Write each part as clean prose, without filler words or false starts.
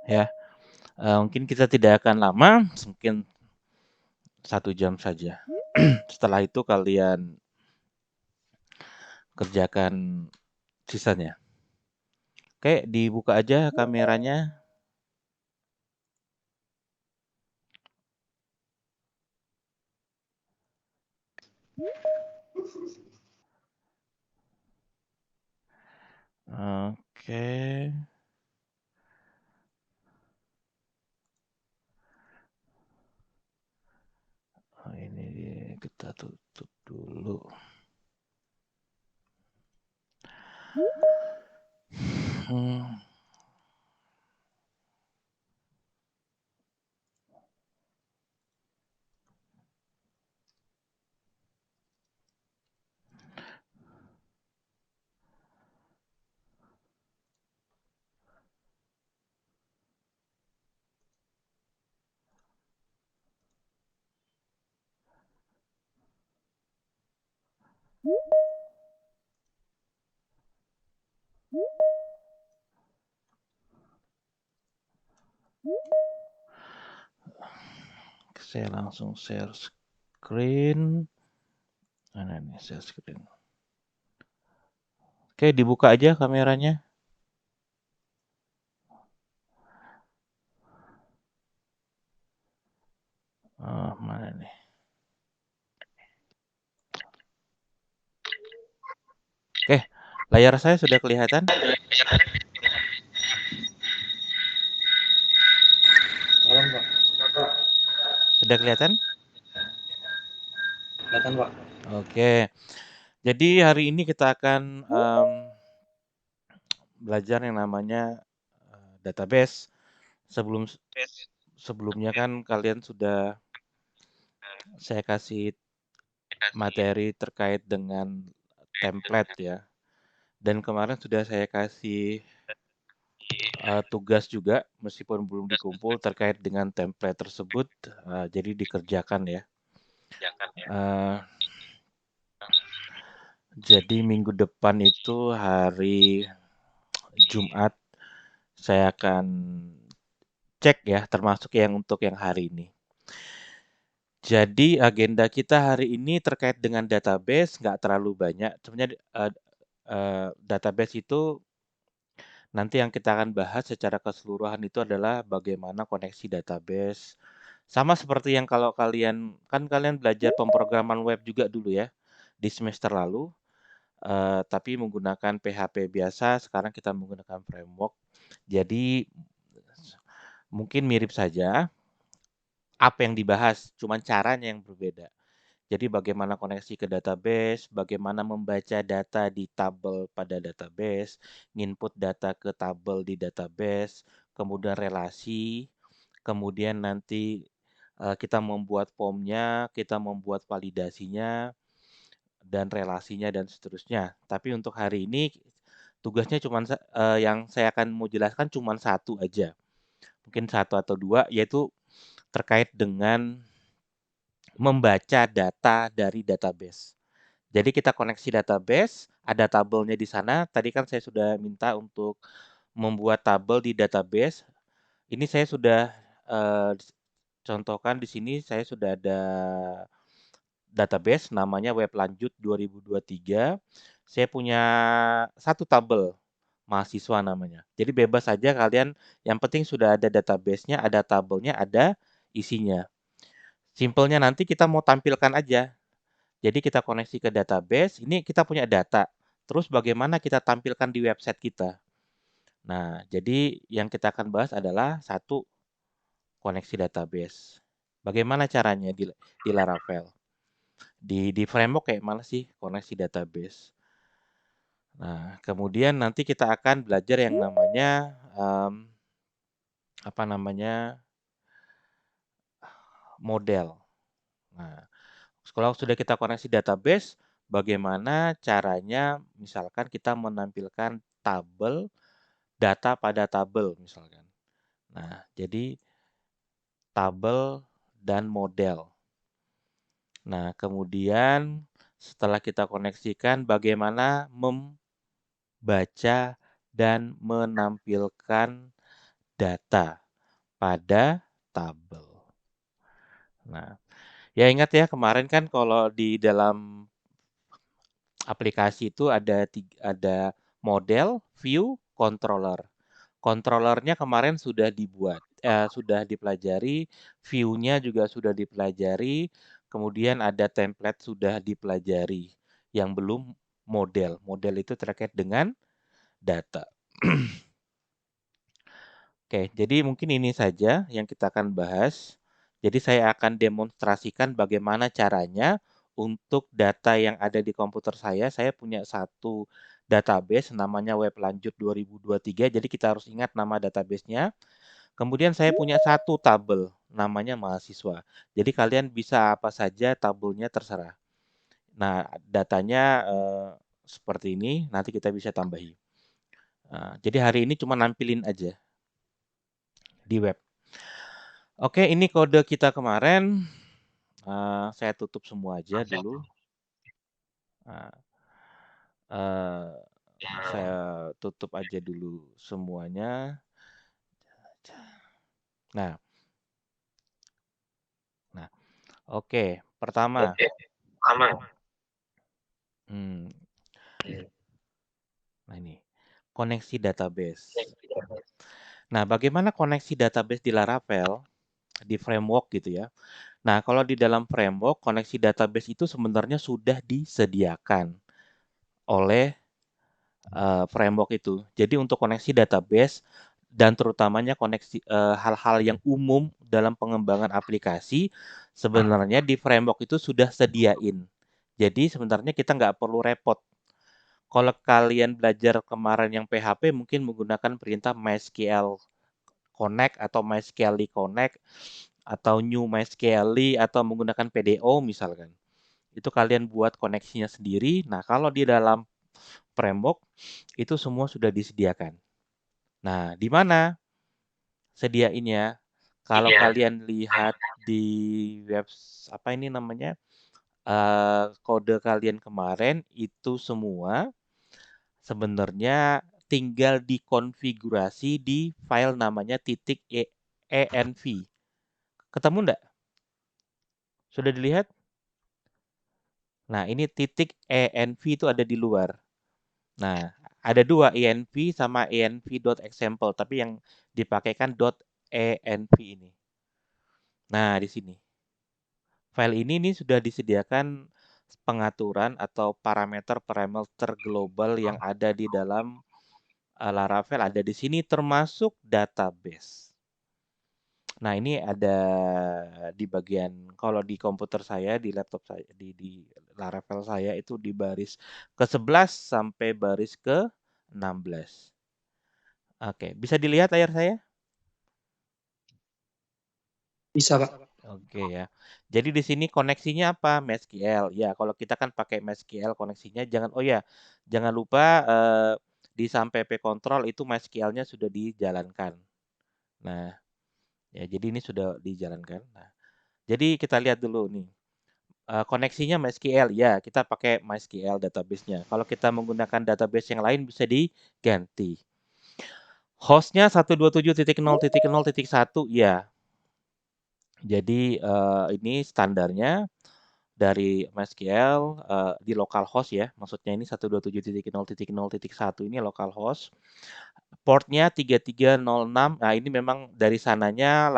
ya. Mungkin kita tidak akan lama, mungkin 1 jam saja. Setelah itu kalian kerjakan sisanya. Oke, dibuka aja kameranya. Oke. Ini kita tutup dulu. Hmm. Saya langsung share screen. Mana nih share screen? Oke, dibuka aja kameranya. Oh, mana nih? Oke, layar saya sudah kelihatan? Sudah kelihatan? Kelihatan, Pak. Oke. Jadi hari ini kita akan belajar yang namanya database. Sebelumnya kan kalian sudah saya kasih materi terkait dengan template ya. Dan kemarin sudah saya kasih tugas juga meskipun belum dikumpul terkait dengan template tersebut. Jadi dikerjakan ya. Uh, jadi minggu depan itu hari Jumat saya akan cek ya, termasuk yang untuk yang hari ini. Jadi agenda kita hari ini terkait dengan database nggak terlalu banyak. Sebenarnya database itu nanti yang kita akan bahas secara keseluruhan itu adalah bagaimana koneksi database. Sama seperti yang kalau kalian belajar pemrograman web juga dulu ya di semester lalu. Tapi menggunakan PHP biasa, sekarang kita menggunakan framework. Jadi mungkin mirip saja apa yang dibahas, cuman caranya yang berbeda. Jadi bagaimana koneksi ke database, bagaimana membaca data di tabel pada database, input data ke tabel di database, kemudian relasi, kemudian nanti kita membuat formnya, kita membuat validasinya, dan relasinya dan seterusnya. Tapi untuk hari ini tugasnya cuma yang saya akan mau jelaskan cuma satu aja. Mungkin satu atau dua, yaitu terkait dengan membaca data dari database. Jadi kita koneksi database, ada tabelnya di sana. Tadi kan saya sudah minta untuk membuat tabel di database. Ini saya sudah contohkan di sini, saya sudah ada database namanya Web Lanjut 2023. Saya punya satu tabel mahasiswa namanya. Jadi bebas saja kalian, yang penting sudah ada database-nya, ada tabelnya, ada isinya. Simpelnya nanti kita mau tampilkan aja. Jadi kita koneksi ke database, ini kita punya data. Terus bagaimana kita tampilkan di website kita. Nah, jadi yang kita akan bahas adalah satu, koneksi database. Bagaimana caranya di Laravel. Di framework kayak mana sih koneksi database. Nah, kemudian nanti kita akan belajar yang namanya model. Nah, kalau sudah kita koneksi database, bagaimana caranya misalkan kita menampilkan tabel, data pada tabel misalkan. Nah, jadi tabel dan model. Nah, kemudian setelah kita koneksikan, bagaimana membaca dan menampilkan data pada tabel. Nah, ya ingat ya kemarin kan kalau di dalam aplikasi itu ada model, view, controller. Controllernya kemarin sudah sudah dipelajari, view-nya juga sudah dipelajari, kemudian ada template sudah dipelajari. Yang belum model. Model itu terkait dengan data. Oke, jadi mungkin ini saja yang kita akan bahas. Jadi saya akan demonstrasikan bagaimana caranya untuk data yang ada di komputer saya. Saya punya satu database namanya Web Lanjut 2023. Jadi kita harus ingat nama databasenya. Kemudian saya punya satu tabel namanya mahasiswa. Jadi kalian bisa apa saja tabelnya terserah. Nah, datanya seperti ini. Nanti kita bisa tambahi. Nah, jadi hari ini cuma nampilin aja di web. Oke, ini kode kita kemarin. Saya tutup semua aja dulu. Saya tutup aja dulu semuanya. Nah, oke. Pertama. Nah ini, koneksi database. Nah, bagaimana koneksi database di Laravel? Di framework gitu ya. Nah, kalau di dalam framework, koneksi database itu sebenarnya sudah disediakan oleh framework itu. Jadi untuk koneksi database dan terutamanya koneksi hal-hal yang umum dalam pengembangan aplikasi, sebenarnya di framework itu sudah sediain. Jadi sebenarnya kita nggak perlu repot. Kalau kalian belajar kemarin yang PHP mungkin menggunakan perintah MySQL connect atau MySQL connect atau new MySQL atau menggunakan PDO misalkan. Itu kalian buat koneksinya sendiri. Nah, kalau di dalam framework itu semua sudah disediakan. Nah, di mana sediainnya? Kalau kalian lihat di web apa ini namanya? Kode kalian kemarin itu semua sebenarnya tinggal dikonfigurasi di file namanya .env. Ketemu enggak? Sudah dilihat? Nah, ini .env itu ada di luar. Nah, ada dua, env sama env.example, tapi yang dipakaikan .env ini. Nah, di sini. File ini sudah disediakan pengaturan atau parameter-parameter global yang ada di dalam Laravel ada di sini termasuk database. Nah, ini ada di bagian kalau di komputer saya, di laptop saya, di Laravel saya itu di baris ke-11 sampai baris ke-16. Oke, bisa dilihat layar saya? Bisa, Pak. Oke ya. Jadi di sini koneksinya apa? MySQL. Ya, kalau kita kan pakai MySQL koneksinya jangan lupa di sampai control itu MySQL-nya sudah dijalankan. Nah, ya jadi ini sudah dijalankan. Nah, jadi kita lihat dulu nih. Koneksinya MySQL, ya kita pakai MySQL database-nya. Kalau kita menggunakan database yang lain bisa diganti. Hostnya 127.0.0.1, ya. Jadi ini standarnya dari MySQL di localhost ya. Maksudnya ini 127.0.0.1 ini localhost. Portnya 3306. Nah, ini memang dari sananya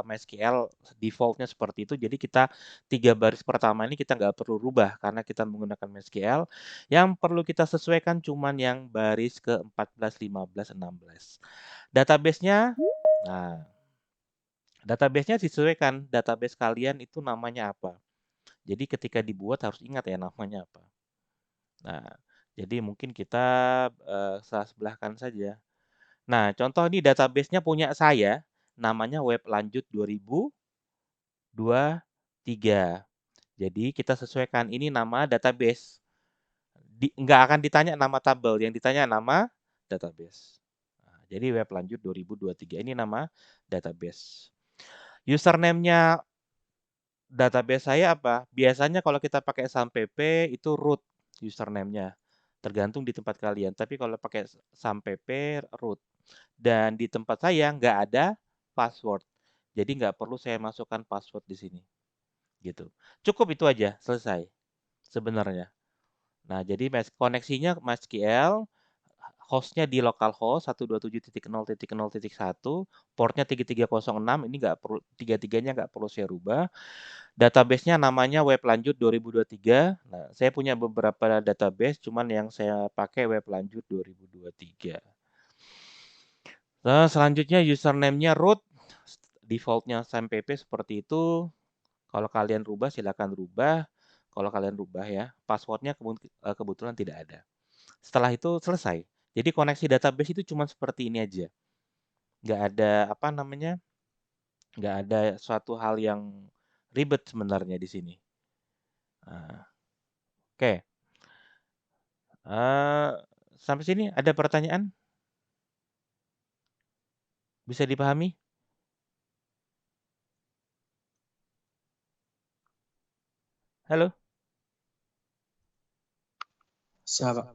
MySQL defaultnya seperti itu. Jadi kita 3 baris pertama ini kita nggak perlu rubah karena kita menggunakan MySQL. Yang perlu kita sesuaikan cuman yang baris ke-14, 15, 16. Database-nya, nah, database-nya disesuaikan. Database kalian itu namanya apa. Jadi ketika dibuat harus ingat ya namanya apa. Nah, jadi mungkin kita sebelahkan saja. Nah, contoh ini database-nya punya saya, namanya Web Lanjut 2023. Jadi kita sesuaikan ini nama database. Nggak akan ditanya nama tabel, yang ditanya nama database. Nah, jadi Web Lanjut 2023 ini nama database. Username-nya database saya apa? Biasanya kalau kita pakai SAMPP itu root username-nya. Tergantung di tempat kalian. Tapi kalau pakai SAMPP root. Dan di tempat saya nggak ada password. Jadi nggak perlu saya masukkan password di sini. Gitu. Cukup itu aja, selesai sebenarnya. Nah, jadi koneksinya MySQL, hostnya di localhost 127.0.0.1, portnya 3306, ini nggak perlu, tiga-tiganya nggak perlu saya rubah. Database-nya namanya Web Lanjut 2023. Nah, saya punya beberapa database, cuman yang saya pakai Web Lanjut 2023. Nah, selanjutnya username-nya root, default-nya SAMPP seperti itu. Kalau kalian rubah, silakan rubah. Kalau kalian rubah ya, passwordnya kebetulan tidak ada. Setelah itu selesai. Jadi koneksi database itu cuma seperti ini aja. Nggak ada apa namanya, nggak ada suatu hal yang ribet sebenarnya di sini. Nah, oke. Eh, sampai sini ada pertanyaan? Bisa dipahami? Halo? Siap, Pak.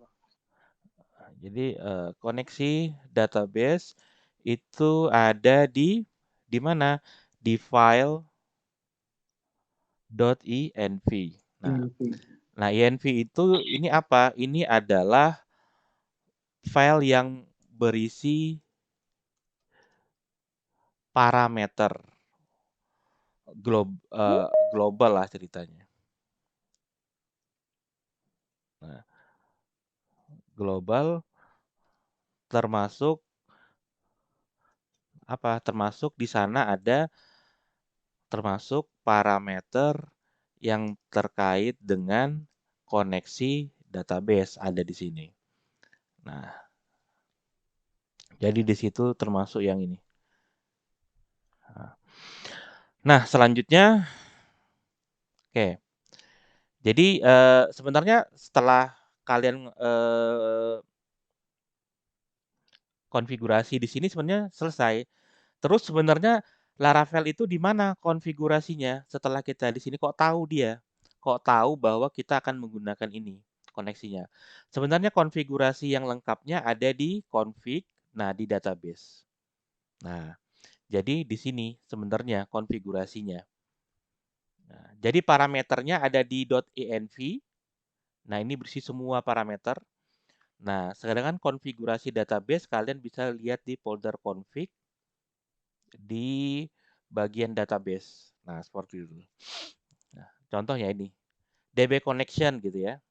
Jadi koneksi database itu ada di mana? Di file .env. Nah, Ini. env itu ini apa? Ini adalah file yang berisi parameter global lah ceritanya. Nah, global termasuk apa? Termasuk di sana ada termasuk parameter yang terkait dengan koneksi database ada di sini. Nah, jadi di situ termasuk yang ini. Nah, selanjutnya, oke. Jadi sebenarnya setelah kalian konfigurasi di sini sebenarnya selesai. Terus sebenarnya Laravel itu di mana konfigurasinya? Setelah kita di sini kok tahu dia? Kok tahu bahwa kita akan menggunakan ini koneksinya? Sebenarnya konfigurasi yang lengkapnya ada di config, nah di database. Nah, jadi di sini sebenarnya konfigurasinya. Nah, jadi parameternya ada di .env. Nah, ini berisi semua parameter. Nah, sedangkan konfigurasi database kalian bisa lihat di folder config di bagian database. Nah, seperti itu. Nah, contohnya ini, DB connection gitu ya.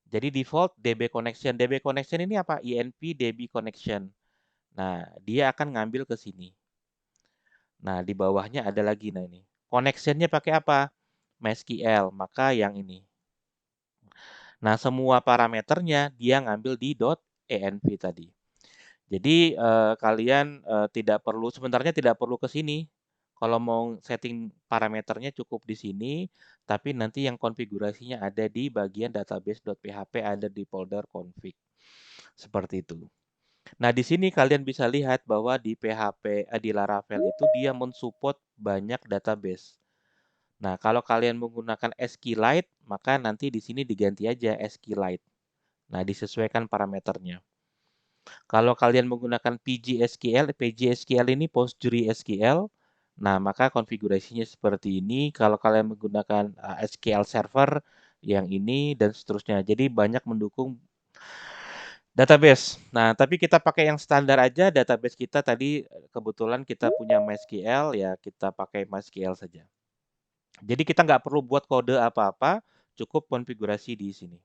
Jadi default DB connection. DB connection ini apa? INP DB connection. Nah, dia akan ngambil ke sini. Nah, di bawahnya ada lagi nah ini. Connectionnya pakai apa? MySQL, maka yang ini. Nah, semua parameternya dia ngambil di .env tadi. Jadi kalian tidak perlu sebenarnya tidak perlu ke sini. Kalau mau setting parameternya cukup di sini, tapi nanti yang konfigurasinya ada di bagian database.php ada di folder config. Seperti itu. Nah, di sini kalian bisa lihat bahwa di PHP di Laravel itu dia mensupport banyak database. Nah, kalau kalian menggunakan SQLite, maka nanti di sini diganti aja SQLite. Nah, disesuaikan parameternya. Kalau kalian menggunakan PGSQL ini PostgreSQL. Nah, maka konfigurasinya seperti ini. Kalau kalian menggunakan SQL Server yang ini dan seterusnya. Jadi banyak mendukung database. Nah, tapi kita pakai yang standar aja. Database kita tadi kebetulan kita punya MySQL, ya kita pakai MySQL saja. Jadi kita nggak perlu buat kode apa-apa, cukup konfigurasi di sini.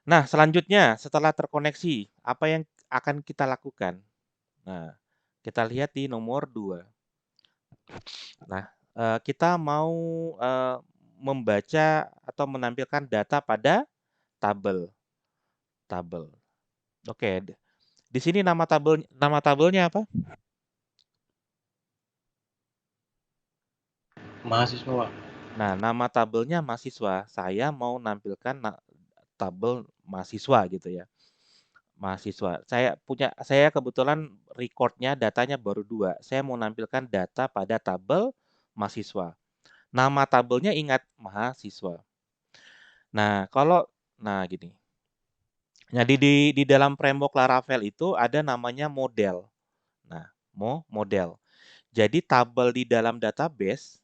Nah, selanjutnya setelah terkoneksi, apa yang akan kita lakukan? Nah, kita lihat di nomor 2. Nah, kita mau membaca atau menampilkan data pada tabel. Tabel. Oke, di sini nama tabelnya apa? Mahasiswa, Pak. Nah, nama tabelnya mahasiswa. Saya mau nampilkan tabel mahasiswa gitu ya. Mahasiswa. Saya kebetulan recordnya datanya baru 2. Saya mau nampilkan data pada tabel mahasiswa. Nama tabelnya ingat mahasiswa. Nah, nah gini. Nah, di dalam framework Laravel itu ada namanya model. Nah, model. Jadi tabel di dalam database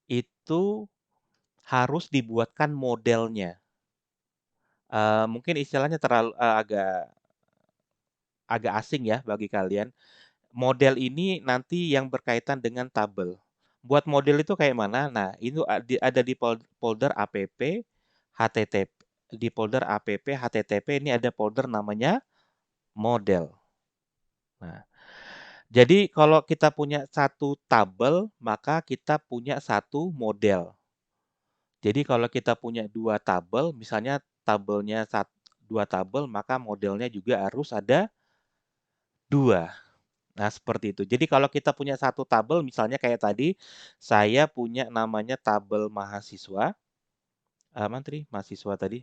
itu harus dibuatkan modelnya. Mungkin istilahnya terlalu agak asing ya bagi kalian. Model ini nanti yang berkaitan dengan tabel. Buat model itu kayak mana? Nah, itu ada di folder app http. Di folder app http ini ada folder namanya model. Nah, jadi kalau kita punya satu tabel, maka kita punya satu model. Jadi kalau kita punya dua tabel, misalnya tabelnya dua tabel, maka modelnya juga harus ada dua. Nah, seperti itu. Jadi kalau kita punya satu tabel, misalnya kayak tadi, saya punya namanya tabel mahasiswa. Mahasiswa tadi.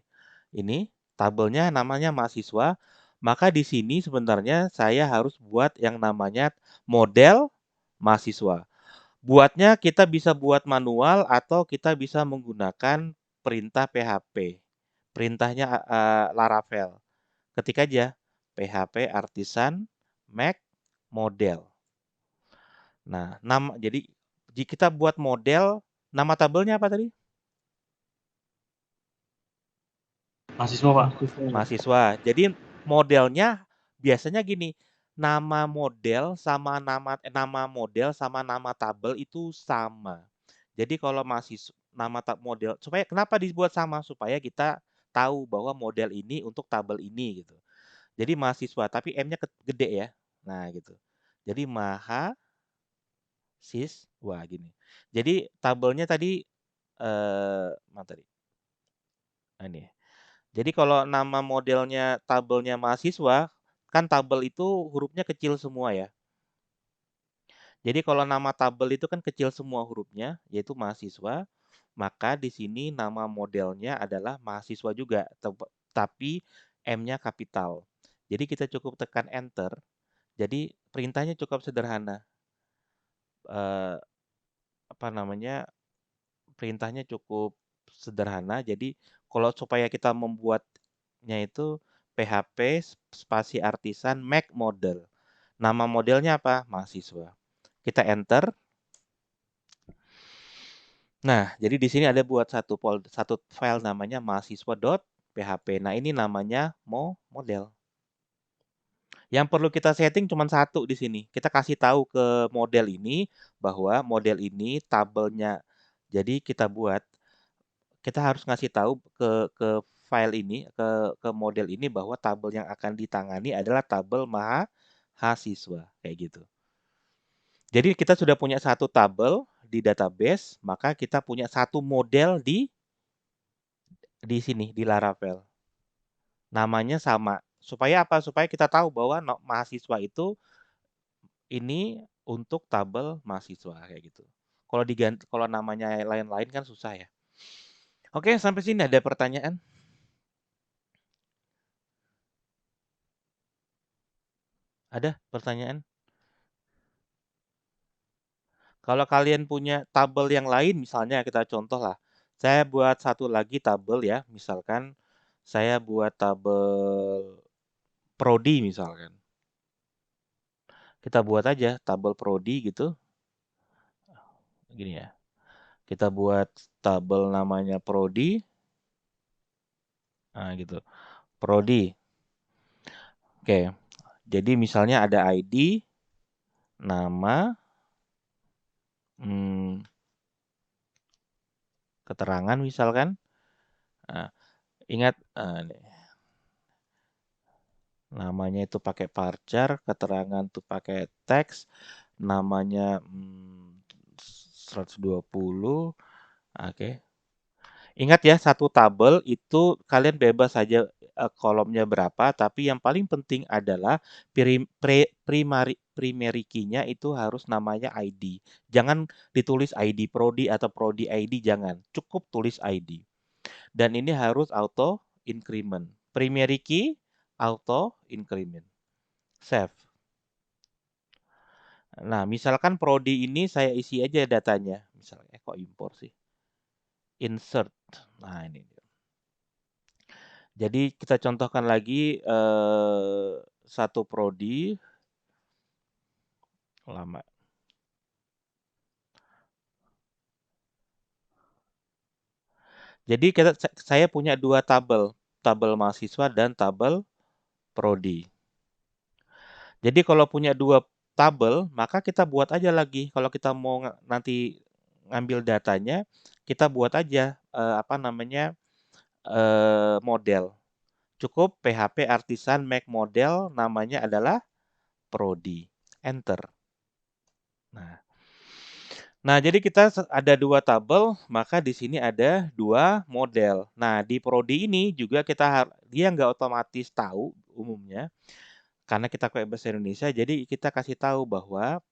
Ini tabelnya namanya mahasiswa. Maka di sini sebenarnya saya harus buat yang namanya model mahasiswa. Buatnya kita bisa buat manual atau kita bisa menggunakan perintah PHP. Perintahnya Laravel. Ketik aja PHP artisan make model. Nah, jadi jika kita buat model, nama tabelnya apa tadi? Mahasiswa, Pak. Mahasiswa. Jadi modelnya biasanya gini, nama model sama nama model sama nama tabel itu sama. Jadi kalau nama model supaya kenapa dibuat sama? Supaya kita tahu bahwa model ini untuk tabel ini gitu. Jadi mahasiswa tapi M-nya gede ya. Nah, gitu. Jadi mahasiswa gini. Jadi tabelnya tadi mana tadi? Nah, ini. Jadi kalau nama modelnya tabelnya mahasiswa, kan tabel itu hurufnya kecil semua ya. Jadi kalau nama tabel itu kan kecil semua hurufnya, yaitu mahasiswa, maka di sini nama modelnya adalah mahasiswa juga, tapi M-nya kapital. Jadi kita cukup tekan enter. Jadi perintahnya cukup sederhana. Eh, apa namanya? Perintahnya cukup sederhana. Jadi kalau supaya kita membuatnya itu PHP spasi artisan make model. Nama modelnya apa? Mahasiswa. Kita enter. Nah, jadi di sini ada buat satu file namanya mahasiswa.php. Nah, ini namanya model. Yang perlu kita setting cuma satu di sini. Kita kasih tahu ke model ini bahwa model ini tabelnya. Jadi kita harus ngasih tahu ke file ini, ke model ini bahwa tabel yang akan ditangani adalah tabel mahasiswa kayak gitu. Jadi kita sudah punya satu tabel di database, maka kita punya satu model di sini di Laravel. Namanya sama. Supaya apa? Supaya kita tahu bahwa mahasiswa itu ini untuk tabel mahasiswa kayak gitu. Kalau diganti, kalau namanya lain-lain kan susah ya. Oke, sampai sini ada pertanyaan? Ada pertanyaan? Kalau kalian punya tabel yang lain, misalnya kita contoh lah, saya buat satu lagi tabel ya, misalkan saya buat tabel prodi misalkan. Kita buat aja tabel prodi gitu. Gini ya. Kita buat tabel namanya prodi. Nah, gitu. Prodi. Oke. Jadi misalnya ada ID, nama, keterangan misalkan. Nah, ingat namanya itu pakai varchar, keterangan tuh pakai teks, namanya 120. Oke. Ingat ya, satu tabel itu kalian bebas saja kolomnya berapa, tapi yang paling penting adalah primary key-nya itu harus namanya ID. Jangan ditulis ID prodi atau prodi ID, jangan. Cukup tulis ID. Dan ini harus auto increment. Primary key auto increment. Save. Nah, misalkan prodi ini saya isi aja datanya. Misalnya, kok impor sih? Insert. Nah, ini. Jadi kita contohkan lagi satu prodi lama. Jadi saya punya dua tabel, tabel mahasiswa dan tabel prodi. Jadi kalau punya dua tabel, maka kita buat aja lagi. Kalau kita mau nanti ngambil datanya, kita buat aja model. Cukup PHP Artisan make model, namanya adalah prodi. Enter. Nah, jadi kita ada dua tabel, maka di sini ada dua model. Nah, di prodi ini juga dia nggak otomatis tahu umumnya, karena kita pakai bahasa Indonesia, jadi kita kasih tahu bahwa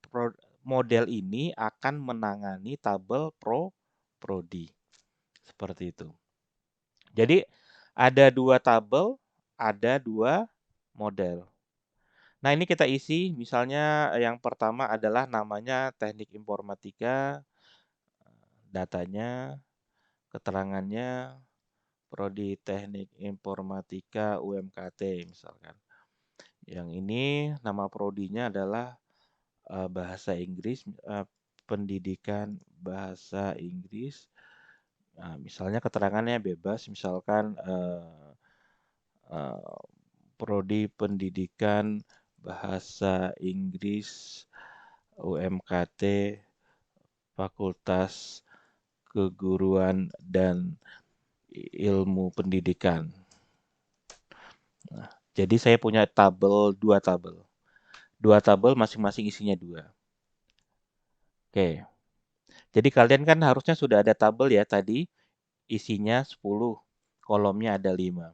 model ini akan menangani tabel prodi. Seperti itu. Jadi ada dua tabel, ada dua model. Nah, ini kita isi, misalnya yang pertama adalah namanya teknik informatika, datanya, keterangannya, prodi teknik informatika UMKT misalkan. Yang ini nama prodinya adalah bahasa Inggris, pendidikan bahasa Inggris. Nah, misalnya keterangannya bebas, misalkan prodi pendidikan bahasa Inggris UMKT Fakultas Keguruan dan Ilmu Pendidikan. Nah, jadi saya punya dua tabel. Dua tabel masing-masing isinya 2. Oke. Jadi kalian kan harusnya sudah ada tabel ya tadi, isinya 10, kolomnya ada 5.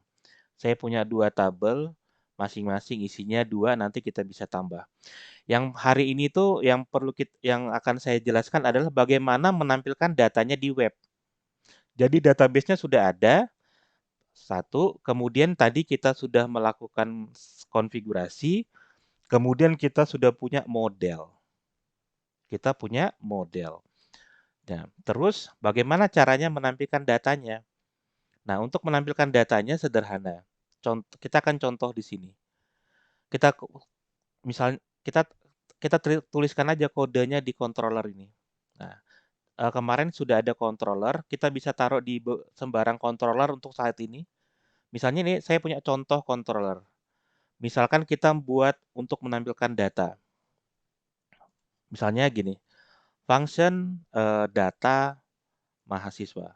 Saya punya dua tabel, masing-masing isinya 2, nanti kita bisa tambah. Yang hari ini tuh yang akan saya jelaskan adalah bagaimana menampilkan datanya di web. Jadi database-nya sudah ada, satu, kemudian tadi kita sudah melakukan konfigurasi, kemudian kita sudah punya model. Kita punya model. Nah, terus bagaimana caranya menampilkan datanya? Nah, untuk menampilkan datanya sederhana. Kita akan contoh di sini. Kita misal kita kita tuliskan aja kodenya di controller ini. Nah, kemarin sudah ada controller, kita bisa taruh di sembarang controller untuk saat ini. Misalnya ini saya punya contoh controller. Misalkan kita buat untuk menampilkan data. Misalnya gini, function data mahasiswa.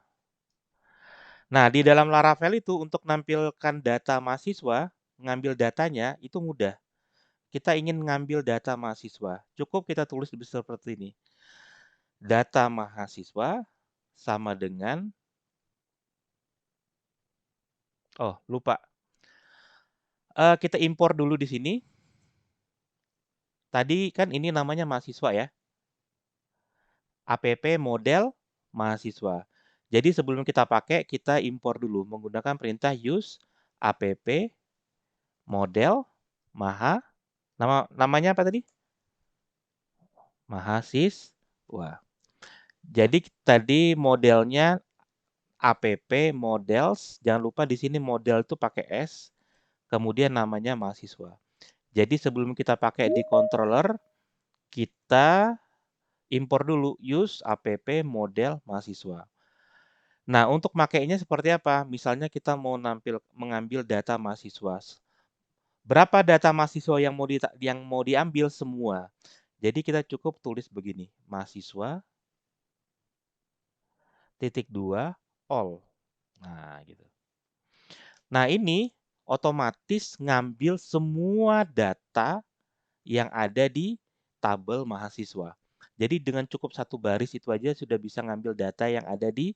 Nah, di dalam Laravel itu untuk menampilkan data mahasiswa, ngambil datanya itu mudah. Kita ingin ngambil data mahasiswa, cukup kita tulis seperti ini. Data mahasiswa sama dengan, oh lupa, kita impor dulu di sini. Tadi kan ini namanya mahasiswa ya. App model mahasiswa. Jadi sebelum kita pakai, kita impor dulu menggunakan perintah use app model namanya apa tadi? Mahasiswa. Jadi tadi modelnya app models, jangan lupa di sini model itu pakai S, kemudian namanya mahasiswa. Jadi sebelum kita pakai di controller, kita impor dulu use app model mahasiswa. Nah, untuk makainya seperti apa? Misalnya kita mau mengambil data mahasiswa. Berapa data mahasiswa yang mau diambil semua? Jadi kita cukup tulis begini, mahasiswa titik 2 all. Nah, gitu. Nah, ini otomatis ngambil semua data yang ada di tabel mahasiswa. Jadi dengan cukup satu baris itu aja sudah bisa ngambil data yang ada di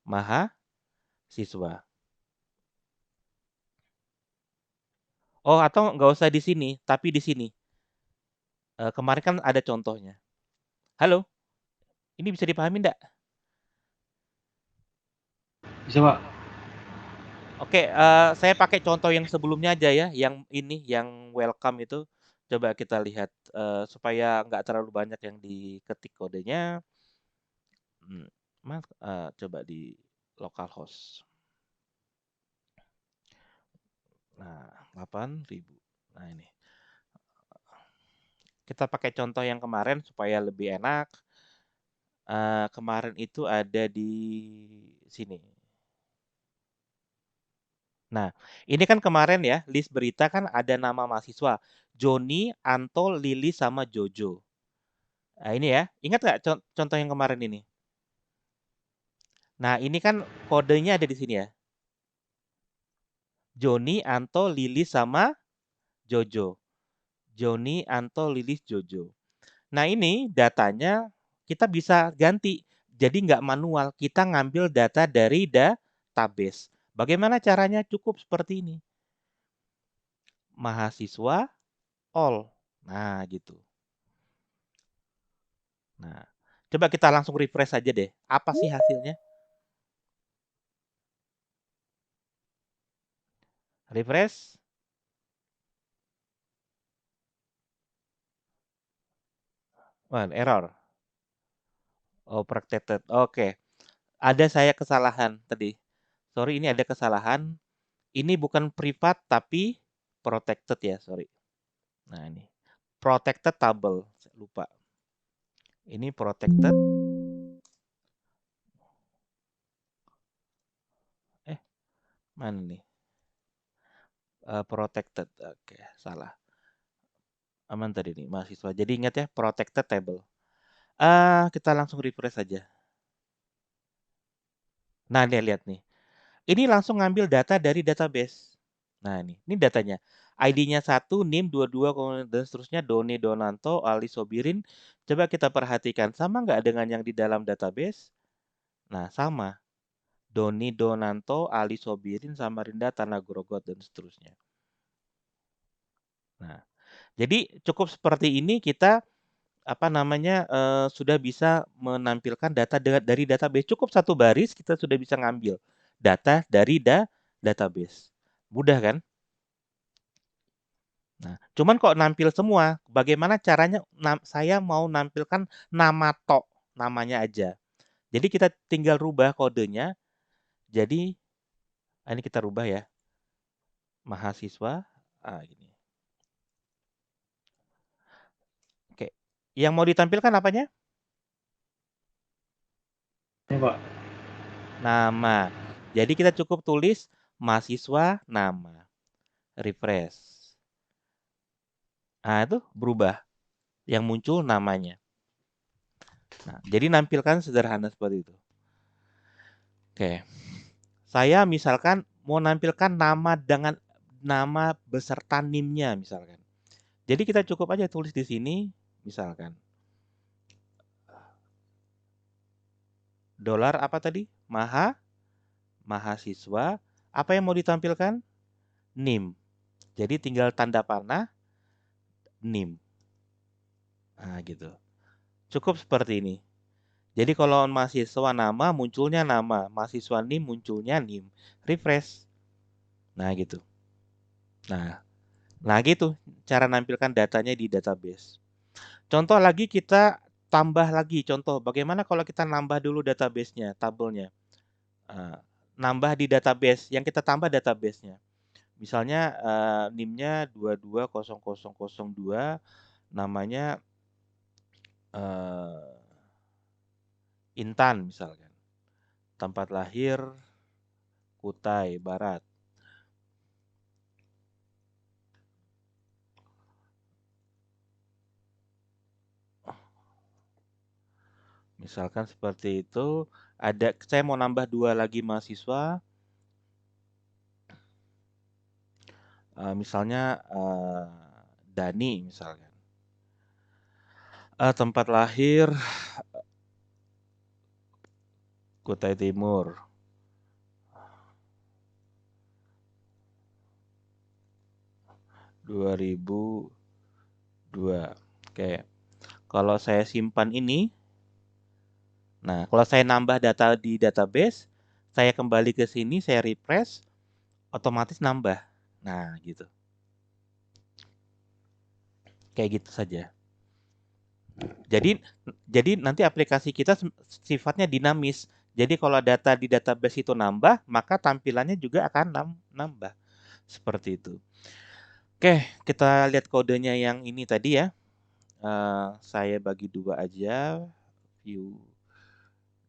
mahasiswa. Oh, atau nggak usah di sini, tapi di sini. Kemarin kan ada contohnya. Halo, ini bisa dipahami enggak? Bisa, Pak. Oke, saya pakai contoh yang sebelumnya aja ya, yang ini, yang welcome itu. Coba kita lihat, supaya nggak terlalu banyak yang diketik kodenya. Coba di localhost. Nah, 8.000. Nah, ini. Kita pakai contoh yang kemarin supaya lebih enak. Kemarin itu ada di sini. Nah, ini kan kemarin ya, list berita kan ada nama mahasiswa. Joni, Anto, Lili, sama Jojo. Nah, ini ya. Ingat nggak contoh yang kemarin ini? Nah, ini kan kodenya ada di sini ya. Joni, Anto, Lili, sama Jojo. Joni, Anto, Lilis, Jojo. Nah, ini datanya kita bisa ganti. Jadi nggak manual, kita ngambil data dari database. Bagaimana caranya? Cukup seperti ini. Mahasiswa all. Nah, gitu. Nah, coba kita langsung refresh aja deh. Apa sih hasilnya? Refresh. Wah, error. Oh, protected. Oke. Ada saya kesalahan tadi. Sorry, ini ada kesalahan. Ini bukan privat tapi protected ya, sorry. Nah, ini. Protected table. Saya lupa. Ini protected. Mana nih? Protected. Oke, salah. Aman tadi nih, mahasiswa. Jadi ingat ya, protected table. Kita langsung refresh saja. Nah, lihat nih. Ini langsung ngambil data dari database. Nah, ini datanya. ID-nya 1, NIM 22, dan seterusnya, Doni Donanto, Ali Sobirin. Coba kita perhatikan, sama nggak dengan yang di dalam database? Nah, sama. Doni Donanto, Ali Sobirin, Samarinda, Tanah Grogot, dan seterusnya. Nah, jadi cukup seperti ini kita sudah bisa menampilkan data dari database. Cukup satu baris kita sudah bisa ngambil data dari database. Mudah kan? Nah, cuman kok nampil semua, bagaimana caranya saya mau nampilkan nama tok, namanya aja. Jadi kita tinggal rubah kodenya. Jadi ini kita rubah ya. Mahasiswa gini. Oke. Yang mau ditampilkan apanya? Ini Pak. Nama. Jadi kita cukup tulis mahasiswa nama. Refresh. Nah, itu berubah. Yang muncul namanya. Nah, jadi nampilkan sederhana seperti itu. Oke. Saya misalkan mau nampilkan nama dengan nama beserta NIM-nya misalkan. Jadi kita cukup aja tulis di sini misalkan. Dolar apa tadi? Mahasiswa. Apa yang mau ditampilkan? NIM. Jadi tinggal tanda panah NIM. Nah, gitu. Cukup seperti ini. Jadi kalau mahasiswa nama munculnya nama, mahasiswa NIM munculnya NIM. Refresh. Nah, gitu. Nah gitu cara nampilkan datanya di database. Contoh lagi kita tambah lagi contoh bagaimana kalau kita nambah dulu database-nya, tabelnya. Nambah di database, yang kita tambah database-nya. Misalnya NIM-nya 220002, namanya Intan misalkan. Tempat lahir Kutai Barat. Misalkan seperti itu, saya mau nambah 2 lagi mahasiswa. Misalnya Dani misalkan. Tempat lahir Kutai Timur. Dua ribu dua. Oke. Kalau saya simpan ini, nah kalau saya nambah data di database, saya kembali ke sini, saya refresh, otomatis nambah. Nah, gitu. Kayak gitu saja. Jadi nanti aplikasi kita sifatnya dinamis. Jadi kalau data di database itu nambah, maka tampilannya juga akan nambah. Seperti itu. Oke, kita lihat kodenya yang ini tadi ya. Saya bagi 2 aja, view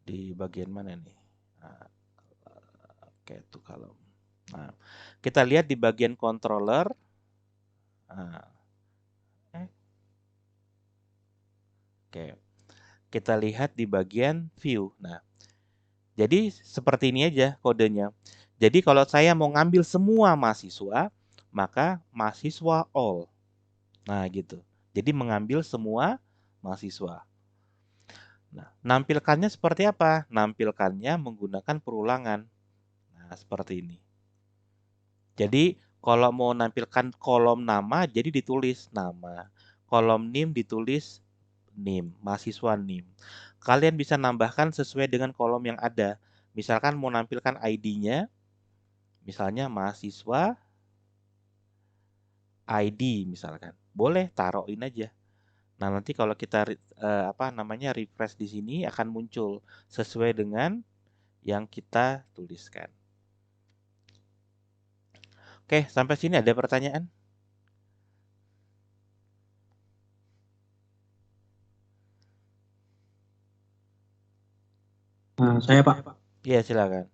di bagian mana nih? Nah, oke itu kalau. Nah, kita lihat di bagian controller. Nah, oke, kita lihat di bagian view. Nah, jadi seperti ini aja kodenya. Jadi kalau saya mau ngambil semua mahasiswa, maka mahasiswa all. Nah, gitu. Jadi mengambil semua mahasiswa. Nah, nampilkannya seperti apa? Nampilkannya menggunakan perulangan. Nah, seperti ini. Jadi, kalau mau nampilkan kolom nama, jadi ditulis nama. Kolom NIM ditulis NIM, mahasiswa NIM. Kalian bisa nambahkan sesuai dengan kolom yang ada. Misalkan mau nampilkan ID-nya, misalnya mahasiswa ID misalkan. Boleh taruhin aja. Nah, nanti kalau kita refresh di sini akan muncul sesuai dengan yang kita tuliskan. Oke, sampai sini ada pertanyaan? Saya Pak, Iya, silakan.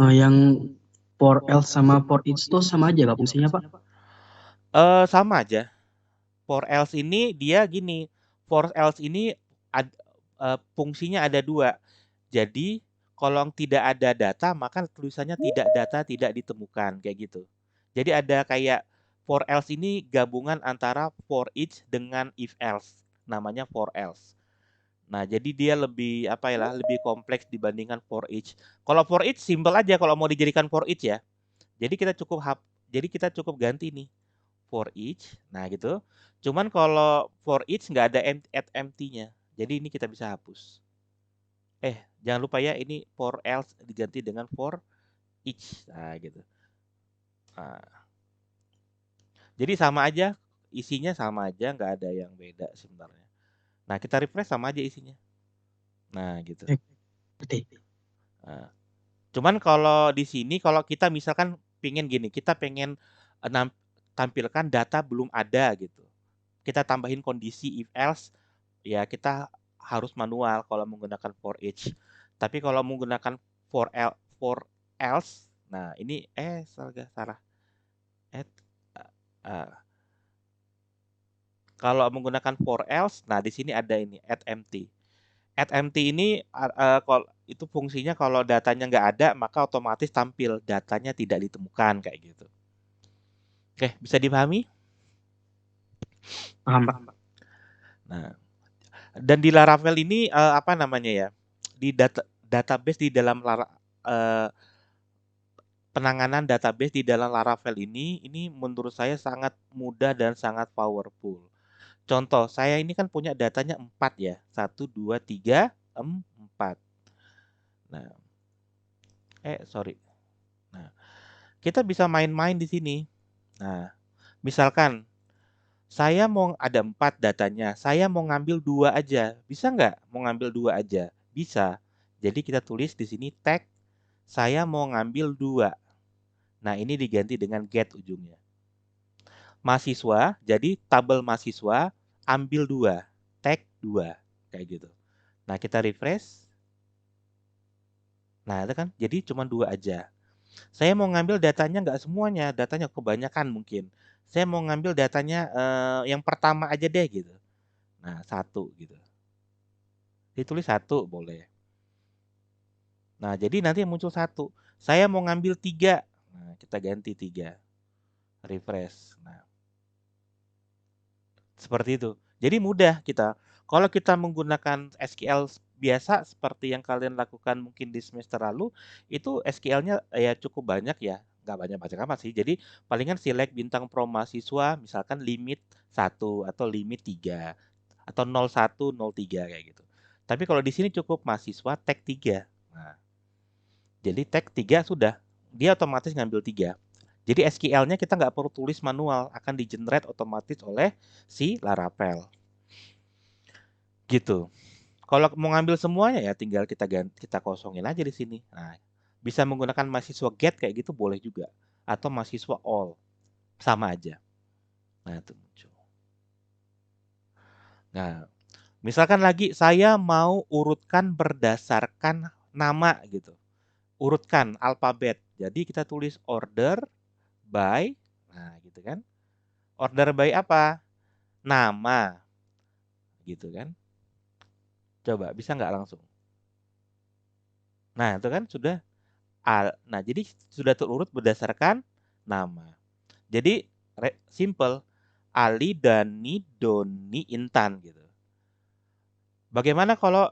yang for else sama for each itu sama aja Kak fungsinya Pak? Sama aja. For else ini dia gini. For else ini fungsinya ada 2. Jadi, kalau tidak ada data, maka tulisannya tidak data tidak ditemukan kayak gitu. Jadi ada kayak for else ini gabungan antara for each dengan if else. Namanya for else. Nah, jadi dia lebih lebih kompleks dibandingkan for each. Kalau for each simple aja kalau mau dijadikan for each ya. Jadi kita cukup ganti nih for each. Nah, gitu. Cuman kalau for each nggak ada add empty-nya. Jadi ini kita bisa hapus. Jangan lupa ya ini for else diganti dengan for each. Nah, gitu. Nah, jadi sama aja, isinya sama aja, nggak ada yang beda sebenarnya. Nah, kita refresh sama aja isinya. Nah, gitu. Berarti. Nah, cuman kalau di sini kalau kita misalkan pengen gini, kita pengen tampilkan data belum ada gitu. Kita tambahin kondisi if else, ya kita harus manual kalau menggunakan for each. Tapi kalau menggunakan for else, nah ini salah. Uh, Kalau menggunakan for else, nah di sini ada ini add empty. Add empty ini kalau itu fungsinya kalau datanya nggak ada, maka otomatis tampil datanya tidak ditemukan kayak gitu. Oke, bisa dipahami? Paham Pak. Nah, dan di Laravel ini apa namanya ya? Di database di dalam penanganan database di dalam Laravel ini menurut saya sangat mudah dan sangat powerful. Contoh, saya ini kan punya datanya 4 ya. 1, 2, 3, 4. Nah, sorry. Nah, kita bisa main-main di sini. Nah, misalkan saya mau ada 4 datanya, saya mau ngambil 2 aja. Bisa nggak mau ngambil 2 aja? Bisa. Jadi kita tulis di sini tag saya mau ngambil 2. Nah, ini diganti dengan get ujungnya. Mahasiswa, jadi tabel mahasiswa ambil 2, tag 2 kayak gitu. Nah, kita refresh. Nah, itu kan jadi cuma 2 aja. Saya mau ngambil datanya nggak semuanya, datanya kebanyakan mungkin. Saya mau ngambil datanya yang pertama aja deh gitu. Nah, 1 gitu. Ditulis 1 boleh. Nah, jadi nanti yang muncul 1. Saya mau ngambil 3. Nah, kita ganti 3. Refresh. Nah, seperti itu. Jadi mudah kita. Kalau kita menggunakan SQL biasa seperti yang kalian lakukan mungkin di semester lalu, itu SQL-nya ya cukup banyak ya. Nggak banyak-banyak amat sih. Jadi palingan select bintang pro mahasiswa, misalkan limit 1 atau limit 3 atau 01, 03 kayak gitu. Tapi kalau di sini cukup mahasiswa tag 3. Nah, jadi tag 3 sudah. Dia otomatis ngambil 3. Jadi SQL-nya kita nggak perlu tulis manual, akan di-generate otomatis oleh si Laravel. Gitu. Kalau mau ngambil semuanya ya tinggal kita kosongin aja di sini. Nah, bisa menggunakan mahasiswa get kayak gitu boleh juga. atau mahasiswa all, sama aja. Nah, itu muncul. Nah, misalkan lagi saya mau urutkan berdasarkan nama gitu. Urutkan alfabet. Jadi kita tulis order by, nah gitu kan. Order by apa? Nama, gitu kan. Coba, bisa nggak langsung? Nah, itu kan sudah, nah jadi sudah terurut berdasarkan nama. Jadi, simple, Ali, Dani, Doni, Intan gitu. Bagaimana kalau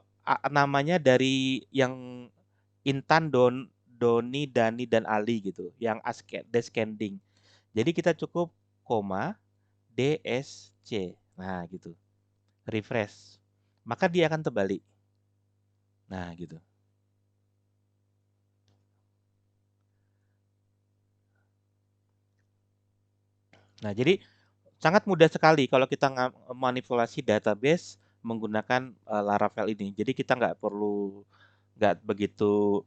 namanya dari yang Intan, Doni, Dani, dan Ali gitu, yang descending. Jadi kita cukup koma, DSC. Nah, gitu. Refresh. Maka dia akan terbalik. Nah, gitu. Nah, jadi sangat mudah sekali kalau kita manipulasi database menggunakan Laravel ini. Jadi kita nggak begitu,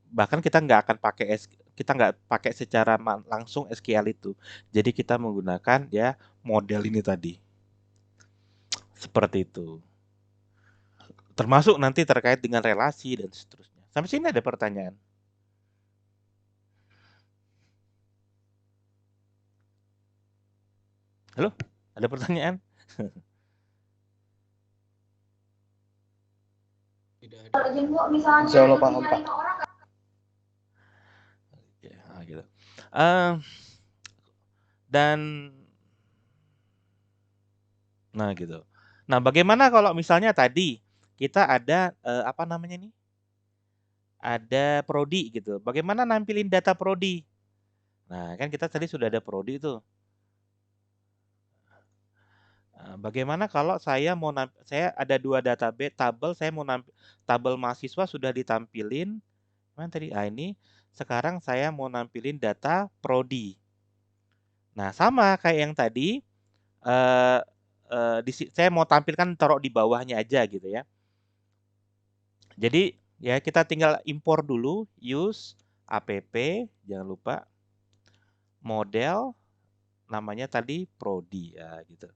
bahkan kita nggak akan pakai kita nggak pakai secara langsung SQL itu. Jadi kita menggunakan ya model ini tadi. Seperti itu. Termasuk nanti terkait dengan relasi dan seterusnya. Sampai sini ada pertanyaan? Halo? Ada pertanyaan? Tidak ada. Insya Allah paham, Pak. Ya, gitu. Dan nah gitu. Nah, bagaimana kalau misalnya tadi kita ada apa namanya nih? Ada prodi gitu. Bagaimana nampilin data prodi? Nah, kan kita tadi sudah ada prodi itu. Bagaimana kalau saya saya ada dua database tabel, saya mau tabel mahasiswa sudah ditampilin. Mana tadi? Ah, ini sekarang saya mau nampilin data prodi. Nah, sama kayak yang tadi, eh, saya mau tampilkan taruh di bawahnya aja gitu ya. Jadi ya kita tinggal impor dulu, use app, jangan lupa model, namanya tadi prodi ya gitu.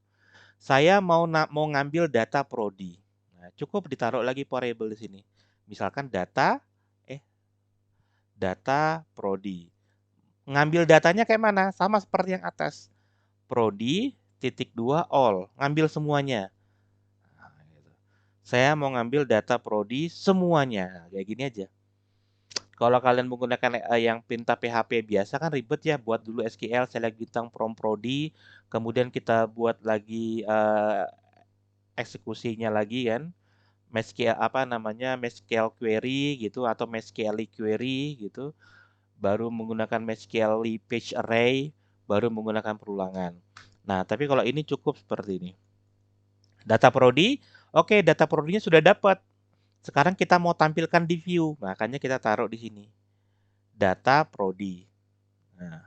Saya mau ngambil data prodi. Nah, cukup ditaruh lagi variable di sini. Misalkan data prodi. Ngambil datanya kayak mana? Sama seperti yang atas. Prodi titik 2 all, ngambil semuanya. Nah, gitu. Saya mau ngambil data prodi semuanya. Nah, kayak gini aja. Kalau kalian menggunakan yang Pinta PHP biasa kan ribet ya, buat dulu SQL select bintang from prodi, kemudian kita buat lagi eksekusinya lagi kan. MySQL apa namanya, MySQL query gitu atau MySQL query gitu. Baru menggunakan MySQL page array, baru menggunakan perulangan. Nah, tapi kalau ini cukup seperti ini. Data prodi, oke, data prodinya sudah dapat. Sekarang kita mau tampilkan di view, makanya kita taruh di sini. Data prodi. Nah,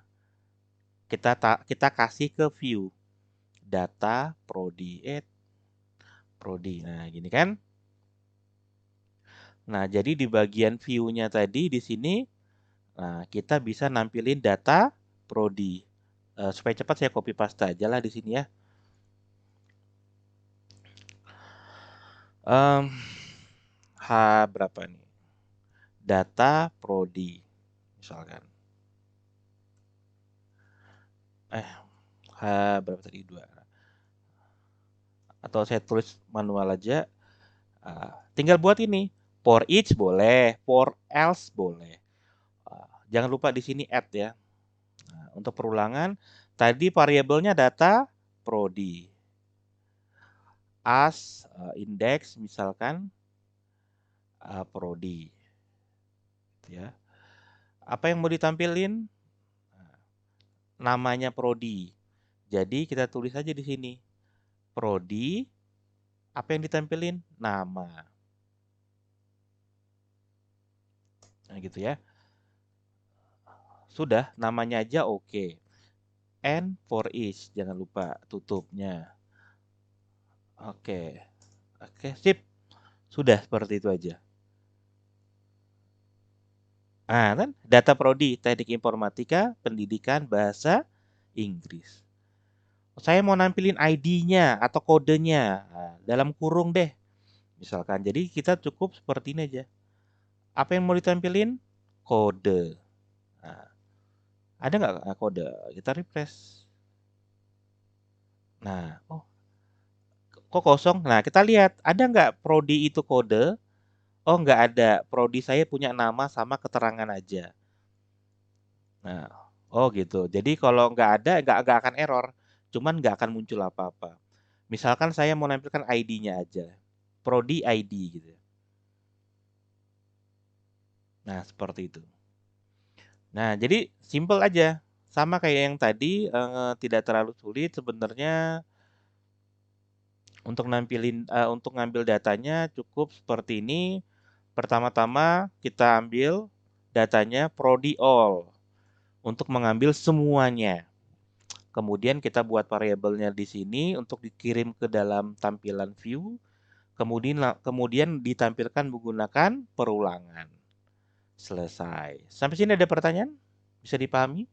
kita kasih ke view. Data prodi, prodi. Nah, gini kan? Nah, jadi di bagian view-nya tadi di sini, nah kita bisa nampilin data prodi. Supaya cepat saya copy paste aja lah di sini ya. H berapa nih? Data prodi, misalkan. H berapa tadi? 2. Atau saya tulis manual aja. Tinggal buat ini. For each boleh, for else boleh. Jangan lupa di sini add ya. Nah, untuk perulangan, tadi variabelnya data prodi. As index misalkan prodi. Ya. Apa yang mau ditampilin? Namanya prodi. Jadi kita tulis aja di sini. Prodi, apa yang ditampilin? Nama. Nah, gitu ya. Sudah, namanya aja oke. And for each, jangan lupa tutupnya. Oke. Oke, sip. Sudah seperti itu aja. Ah, kan data prodi, teknik informatika, pendidikan bahasa Inggris. Saya mau nampilin ID-nya atau kodenya. Nah, dalam kurung deh. Misalkan. Jadi kita cukup seperti ini aja. Apa yang mau ditampilin? Kode. Nah, ada nggak kode? Kita refresh. Nah, oh, kok kosong? Nah, kita lihat ada nggak prodi itu kode? Oh, nggak ada. Prodi saya punya nama sama keterangan aja. Nah, oh gitu. Jadi kalau nggak ada, nggak akan error. Cuman nggak akan muncul apa-apa. Misalkan saya mau nampilkan ID-nya aja. Prodi ID gitu. Nah, seperti itu. Nah, jadi simple aja. Sama kayak yang tadi, tidak terlalu sulit sebenarnya untuk ngambil datanya cukup seperti ini. Pertama-tama kita ambil datanya prodi all untuk mengambil semuanya. Kemudian kita buat variabelnya di sini untuk dikirim ke dalam tampilan view. Kemudian ditampilkan menggunakan perulangan. Selesai. Sampai sini ada pertanyaan? Bisa dipahami?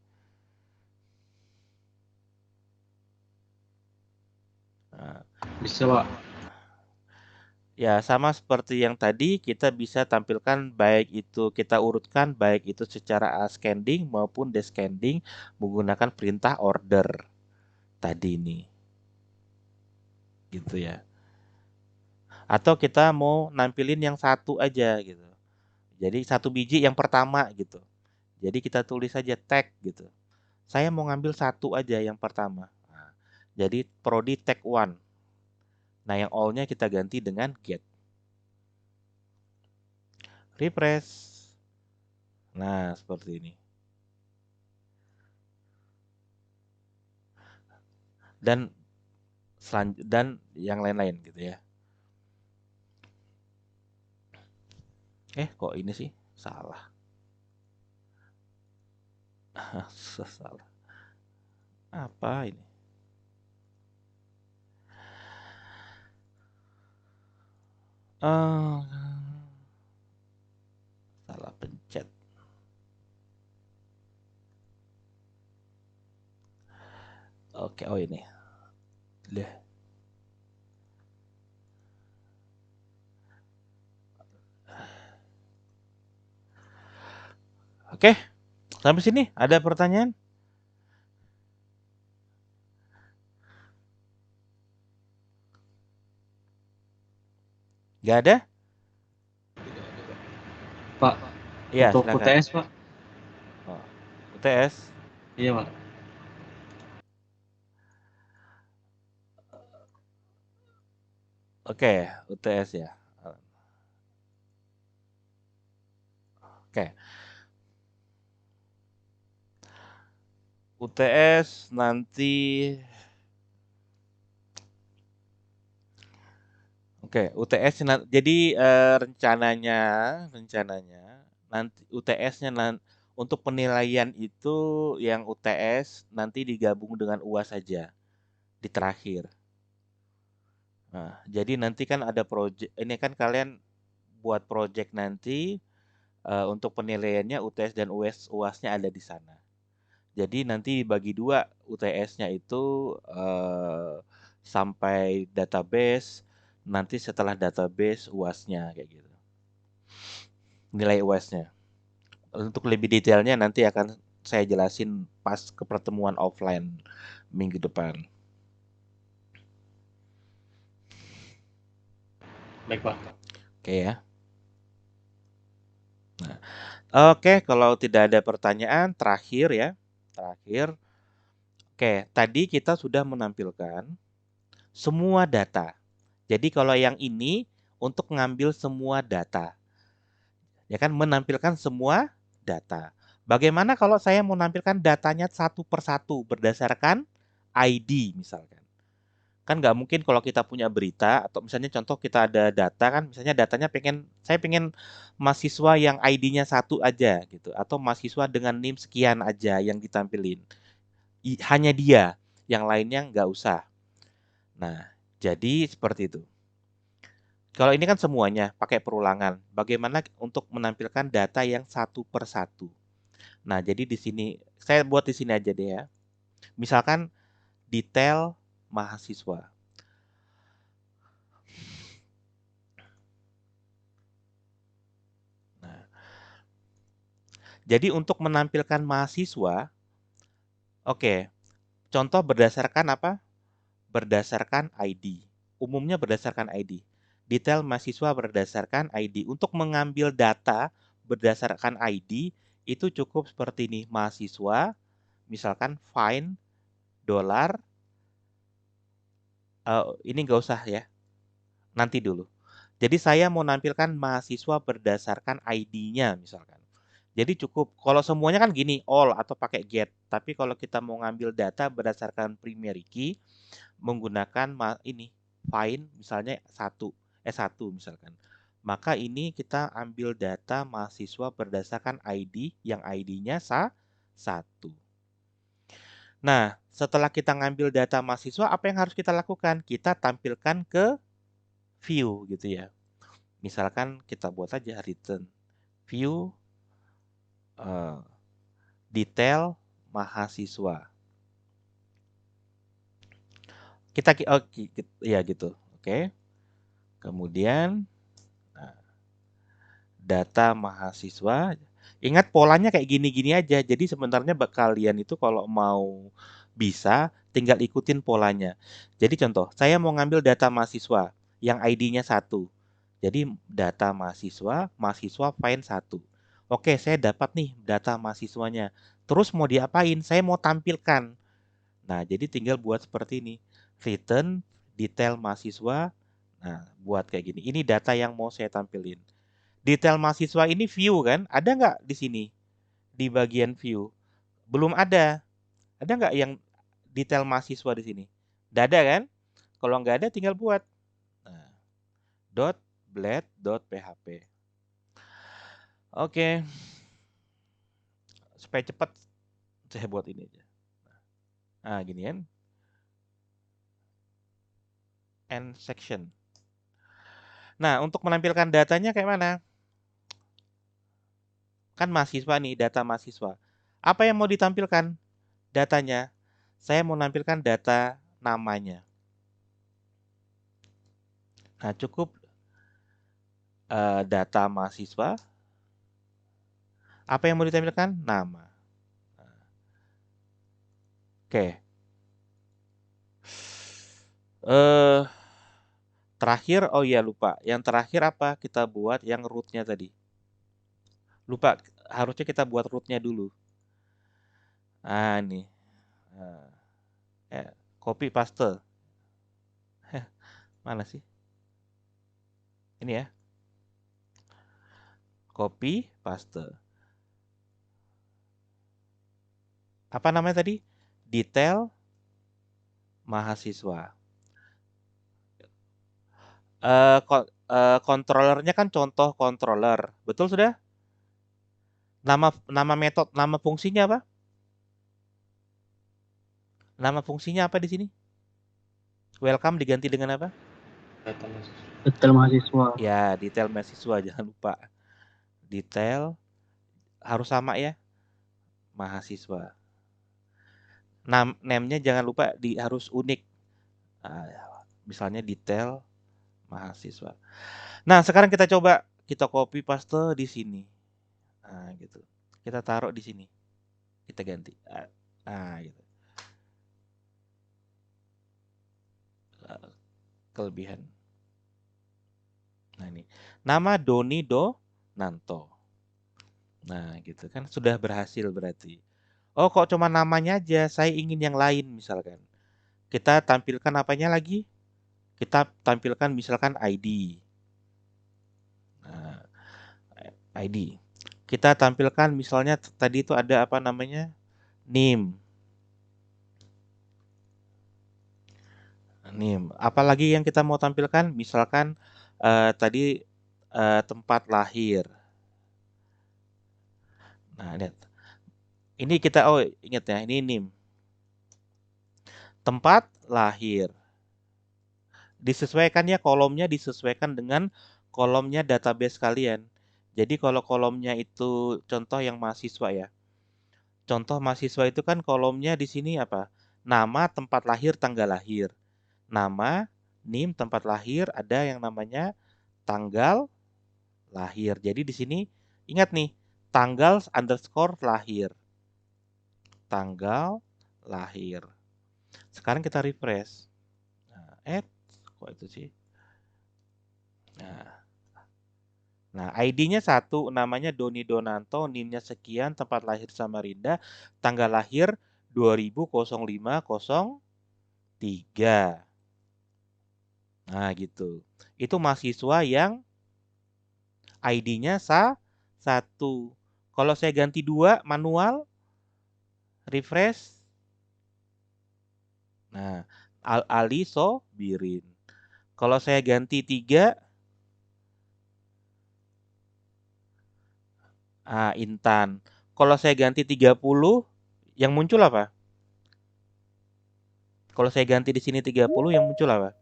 Nah, Bisa, Pak. ya, sama seperti yang tadi, kita bisa tampilkan baik itu kita urutkan baik itu secara ascending maupun descending menggunakan perintah order tadi ini. Gitu ya. Atau kita mau nampilin yang satu aja gitu. Jadi satu biji yang pertama gitu. Jadi kita tulis saja tag gitu. Saya mau ngambil satu aja yang pertama. Nah, jadi prodi tag one. Nah, yang all-nya kita ganti dengan get. Refresh. Nah, seperti ini. Dan dan yang lain-lain gitu ya. Kok ini sih? Salah. Salah. Apa ini? Ah, salah pencet. Oke, oh ini. Deh. Oke, sampai sini ada pertanyaan? Gak ada? Pak, Iya, untuk silakan. UTS, Pak. Oh, UTS. Iya, Pak. Oke, UTS ya. Oke, UTS nanti. Oke, jadi rencananya nanti UTS-nya untuk penilaian itu yang UTS nanti digabung dengan UAS saja di terakhir. Nah, jadi nanti kan ada project, ini kan kalian buat project nanti untuk penilaiannya UTS dan UAS-nya ada di sana. Jadi nanti dibagi dua UTS-nya itu sampai database, nanti setelah database UAS-nya kayak gitu. Nilai UAS-nya. Untuk lebih detailnya nanti akan saya jelasin pas ke pertemuan offline minggu depan. Baik, Pak. Oke ya. Nah, oke, kalau tidak ada pertanyaan, terakhir ya. Terakhir. Oke, tadi kita sudah menampilkan semua data. Jadi kalau yang ini untuk ngambil semua data. Ya kan, menampilkan semua data. Bagaimana kalau saya mau menampilkan datanya satu persatu berdasarkan ID misalkan. Kan nggak mungkin kalau kita punya berita atau misalnya contoh kita ada data kan, misalnya datanya saya pengen mahasiswa yang ID-nya satu aja gitu atau mahasiswa dengan NIM sekian aja yang ditampilin. Hanya dia, yang lainnya nggak usah. Nah, jadi seperti itu. Kalau ini kan semuanya pakai perulangan. Bagaimana untuk menampilkan data yang satu per satu? Nah, jadi di sini saya buat di sini aja deh ya. Misalkan detail mahasiswa. Nah, jadi untuk menampilkan mahasiswa, oke, contoh berdasarkan apa? Berdasarkan ID. Umumnya berdasarkan ID. Detail mahasiswa berdasarkan ID. Untuk mengambil data berdasarkan ID, itu cukup seperti ini. Mahasiswa, misalkan find dolar, ini nggak usah ya, nanti dulu. Jadi saya mau nampilkan mahasiswa berdasarkan ID-nya misalkan. Jadi cukup, kalau semuanya kan gini, all atau pakai get. Tapi kalau kita mau ngambil data berdasarkan primary key, menggunakan ini, find misalnya satu misalkan. Maka ini kita ambil data mahasiswa berdasarkan ID, yang ID-nya 1. Nah, setelah kita ngambil data mahasiswa, apa yang harus kita lakukan? Kita tampilkan ke view gitu ya. Misalkan kita buat saja return view detail mahasiswa. Kita ya gitu. Oke. Kemudian data mahasiswa. Ingat polanya kayak gini-gini aja. Jadi sebenarnya kalian itu kalau mau bisa tinggal ikutin polanya. Jadi contoh, saya mau ngambil data mahasiswa yang ID-nya 1. Jadi data mahasiswa, mahasiswa find 1. Oke, saya dapat nih data mahasiswanya. Terus mau diapain? Saya mau tampilkan. Nah, jadi tinggal buat seperti ini. Return detail mahasiswa. Nah, buat kayak gini. Ini data yang mau saya tampilin. Detail mahasiswa ini view kan? Ada nggak di sini? Di bagian view? Belum ada. Ada nggak yang detail mahasiswa di sini? Nggak ada kan? Kalau nggak ada tinggal buat. Nah, .blade.php. Oke. Supaya cepat saya buat ini aja. Nah, gini kan. End section. Nah, untuk menampilkan datanya kayak mana? Kan mahasiswa nih, data mahasiswa. Apa yang mau ditampilkan? Datanya. Saya mau nampilkan data namanya. Nah, cukup data mahasiswa. Apa yang mau ditampilkan? Nama. Oke. Terakhir, oh iya lupa. Yang terakhir apa? Kita buat yang rootnya tadi. Lupa, harusnya kita buat rootnya dulu. Ah, nih. Copy paste. Mana sih? Ini ya. Copy paste. Apa namanya tadi? Detail mahasiswa. Controllernya kan contoh controller. Betul sudah? Nama metode, nama fungsinya apa? Nama fungsinya apa di sini? Welcome diganti dengan apa? Detail mahasiswa. Ya, detail mahasiswa, jangan lupa. Detail harus sama ya, mahasiswa. Name-nya jangan lupa harus unik. Misalnya detail mahasiswa. Nah, sekarang kita coba kita copy paste di sini. Nah, gitu. Kita taruh di sini. Kita ganti. Gitu. Kelebihan. Nah, ini. Nama Doni Donanto. Nah, gitu kan sudah berhasil berarti. Oh, kok cuma namanya aja? Saya ingin yang lain misalkan. Kita tampilkan apanya lagi? Kita tampilkan misalkan ID. Nah, ID. Kita tampilkan misalnya tadi itu ada apa namanya? NIM. NIM. Apalagi yang kita mau tampilkan? Misalkan tadi tempat lahir. Nah, lihat. Ini kita ingat ya, ini NIM. Tempat lahir. Disesuaikan ya, kolomnya disesuaikan dengan kolomnya database kalian. Jadi kalau kolomnya itu contoh yang mahasiswa ya. Contoh mahasiswa itu kan kolomnya di sini apa? Nama, tempat lahir, tanggal lahir. Nama, NIM, tempat lahir, ada yang namanya tanggal lahir. Jadi di sini ingat nih, tanggal underscore lahir. Tanggal lahir. Sekarang kita refresh. Nah, kok itu sih? Nah, ID-nya satu, namanya Doni Donanto, NIM-nya sekian, tempat lahir Samarinda, tanggal lahir 200503. Nah, gitu. Itu mahasiswa yang ID-nya satu. Kalau saya ganti 2 manual, refresh. Nah, Ali Sobirin. Kalau saya ganti 3, Intan. Kalau saya ganti 30, yang muncul apa? Kalau saya ganti di sini 30, yang muncul apa?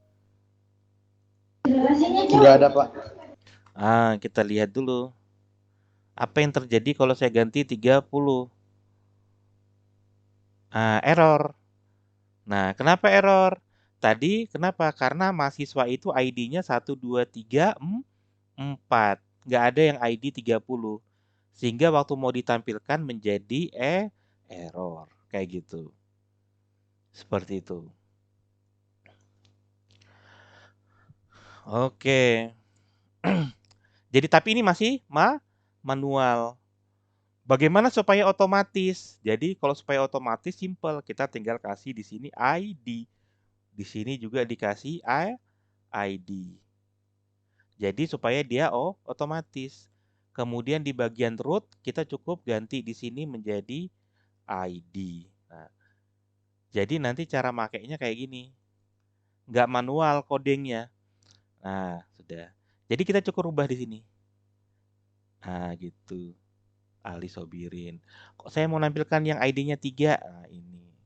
Tidak ada, Pak. Kita lihat dulu. Apa yang terjadi kalau saya ganti 30? Error. Nah, kenapa error? Tadi kenapa? Karena mahasiswa itu ID-nya 1, 2, 3, 4. Nggak ada yang ID 30. Sehingga waktu mau ditampilkan menjadi error. Kayak gitu. Seperti itu. Oke. Jadi tapi ini masih manual. Bagaimana supaya otomatis? Jadi kalau supaya otomatis simple, kita tinggal kasih di sini ID. Di sini juga dikasih ID. Jadi supaya dia otomatis. Kemudian di bagian root kita cukup ganti di sini menjadi ID. Nah, jadi nanti cara makainya kayak gini. Nggak manual codingnya. Nah, sudah. Jadi kita cukup rubah di sini. Nah, gitu. Ali Sobirin. Kok saya mau nampilkan yang ID-nya 3? Nah, ini.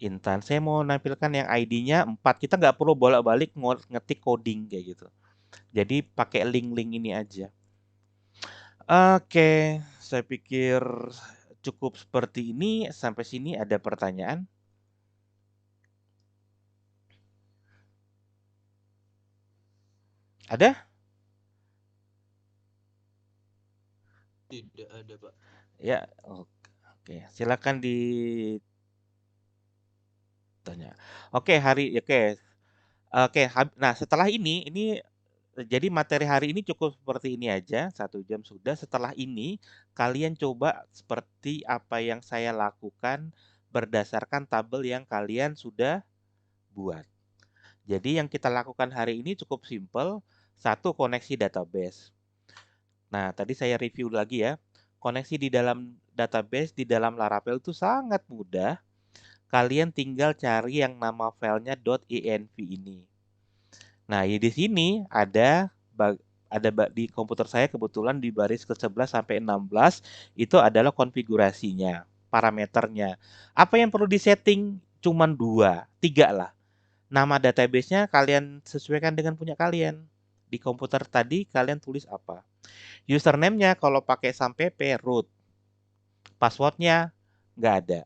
Intan. Saya mau nampilkan yang ID-nya 4. Kita nggak perlu bolak-balik ngetik coding kayak gitu. Jadi pakai link-link ini aja. Oke, saya pikir cukup seperti ini. Sampai sini ada pertanyaan? Ada? Tidak ada, Pak. Ya, oke. Silakan ditanya. Oke, nah setelah ini jadi materi hari ini cukup seperti ini aja, 1 jam sudah. Setelah ini kalian coba seperti apa yang saya lakukan berdasarkan tabel yang kalian sudah buat. Jadi yang kita lakukan hari ini cukup simpel. 1, koneksi database. Nah, tadi saya review lagi ya. Koneksi di dalam database di dalam Laravel itu sangat mudah. Kalian tinggal cari yang nama filenya .env ini. Nah, di sini ada di komputer saya kebetulan di baris ke-11 sampai 16 itu adalah konfigurasinya, parameternya. Apa yang perlu disetting? Cuman 2, 3 lah. Nama database-nya kalian sesuaikan dengan punya kalian. Di komputer tadi kalian tulis apa? Username-nya kalau pakai sampai root. Password-nya nggak ada.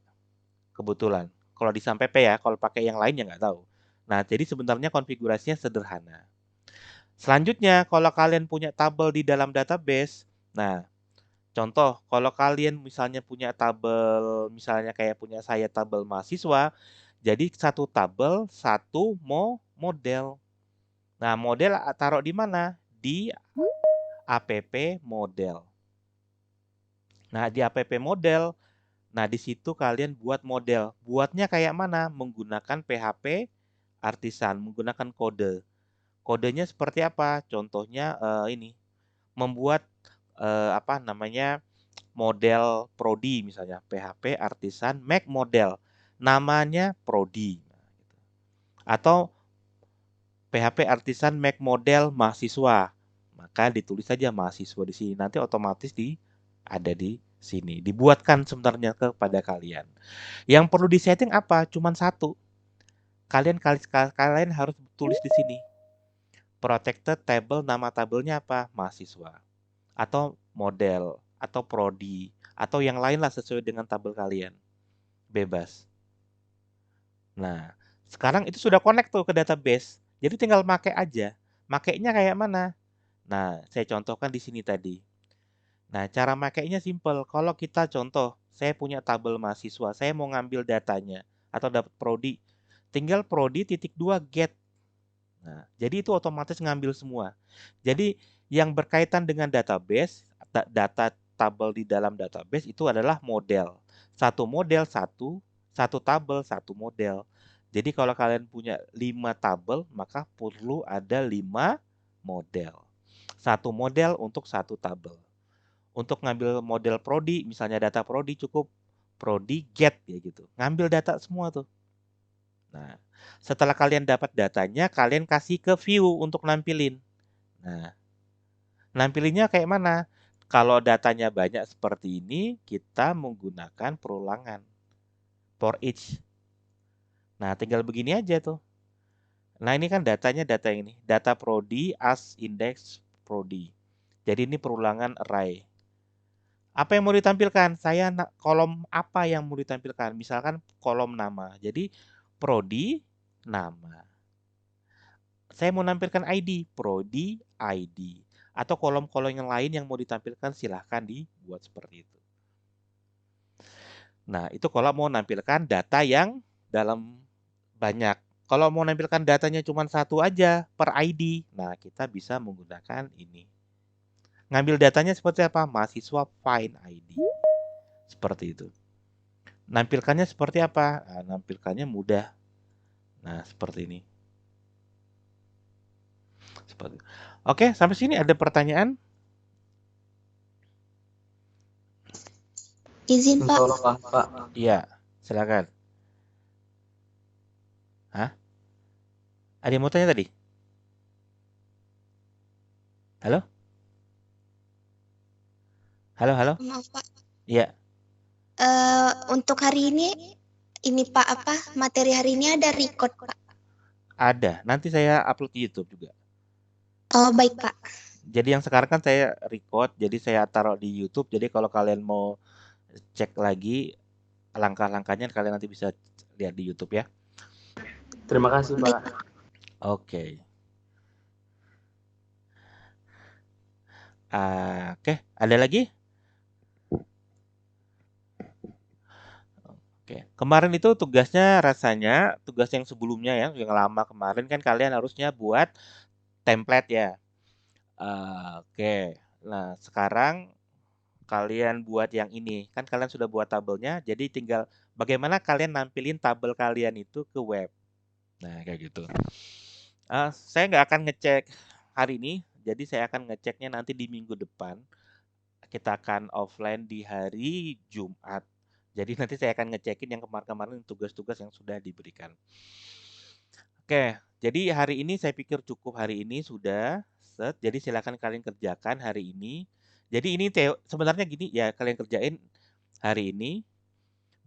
Kebetulan. Kalau di sampai ya, kalau pakai yang lain ya nggak tahu. Nah, jadi sebenarnya konfigurasinya sederhana. Selanjutnya, kalau kalian punya tabel di dalam database, nah, contoh, kalau kalian misalnya punya tabel, misalnya kayak punya saya tabel mahasiswa, jadi satu tabel, satu model. Nah, model taruh di mana? Di app model. Nah, di app model, nah di situ kalian buat model. Buatnya kayak mana? Menggunakan PHP Artisan, menggunakan kode. Kodenya seperti apa? Contohnya ini, membuat apa namanya model Prodi misalnya, PHP Artisan Make Model, namanya Prodi. Atau PHP Artisan Make Model mahasiswa, maka ditulis saja mahasiswa di sini. Nanti otomatis ada di sini. Dibuatkan sebenarnya kepada kalian. Yang perlu disetting apa? Cuman satu. Kalian harus tulis di sini. Protected table, nama tabelnya apa? Mahasiswa. Atau model, atau prodi, atau yang lain lah sesuai dengan tabel kalian. Bebas. Nah, sekarang itu sudah connect tuh ke database. Jadi tinggal pakai aja. Makainya kayak mana? Nah, saya contohkan di sini tadi. Nah, cara makainya simple. Kalau kita contoh, saya punya tabel mahasiswa, saya mau ngambil datanya atau dapat prodi, tinggal prodi titik 2 get. Nah, jadi itu otomatis ngambil semua. Jadi yang berkaitan dengan database, data tabel di dalam database itu adalah model. Satu model satu tabel, satu model. Jadi kalau kalian punya 5 tabel, maka perlu ada 5 model. Satu model untuk satu tabel. Untuk ngambil model prodi, misalnya data prodi cukup prodi get ya gitu. Ngambil data semua tuh. Nah, setelah kalian dapat datanya, kalian kasih ke view untuk nampilin. Nah, nampilinnya kayak mana? Kalau datanya banyak seperti ini, kita menggunakan perulangan for each. Nah, tinggal begini aja tuh. Nah, ini kan datanya data ini. Data prodi as index prodi. Jadi ini perulangan array. Apa yang mau ditampilkan? Saya kolom apa yang mau ditampilkan? Misalkan kolom nama. Jadi prodi nama. Saya mau nampilkan ID, prodi ID. Atau kolom-kolom yang lain yang mau ditampilkan silahkan dibuat seperti itu. Nah, itu kalau mau nampilkan data yang dalam banyak. Kalau mau nampilkan datanya cuma satu aja per ID, nah kita bisa menggunakan ini. Ngambil datanya seperti apa? Mahasiswa find ID. Seperti itu. Nampilkannya seperti apa? Nah, nampilkannya mudah. Nah, seperti ini. Seperti. Oke, sampai sini ada pertanyaan? Izin, Pak. Pak. Iya, silakan. Hah? Ada yang mau tanya tadi? Halo? Halo, halo? Maaf, Pak. Iya. Untuk hari ini Pak, materi hari ini ada record, Pak? Ada. Nanti saya upload di YouTube juga. Oh, baik, Pak. Jadi yang sekarang kan saya record, jadi saya taruh di YouTube. Jadi kalau kalian mau cek lagi langkah-langkahnya, kalian nanti bisa lihat di YouTube ya. Terima kasih, Pak. Oke. Oke, ada lagi? Oke, kemarin itu tugasnya rasanya tugas yang sebelumnya ya, yang lama kemarin kan kalian harusnya buat template ya. Oke, nah sekarang kalian buat yang ini. Kan kalian sudah buat tabelnya, jadi tinggal bagaimana kalian nampilin tabel kalian itu ke web. Nah, kayak gitu. Saya nggak akan ngecek hari ini, jadi saya akan ngeceknya nanti di minggu depan. Kita akan offline di hari Jumat. Jadi nanti saya akan ngecekin yang kemarin-kemarin tugas-tugas yang sudah diberikan. Oke, jadi hari ini saya pikir cukup hari ini sudah set. Jadi silakan kalian kerjakan hari ini. Jadi ini sebenarnya gini ya, kalian kerjain hari ini.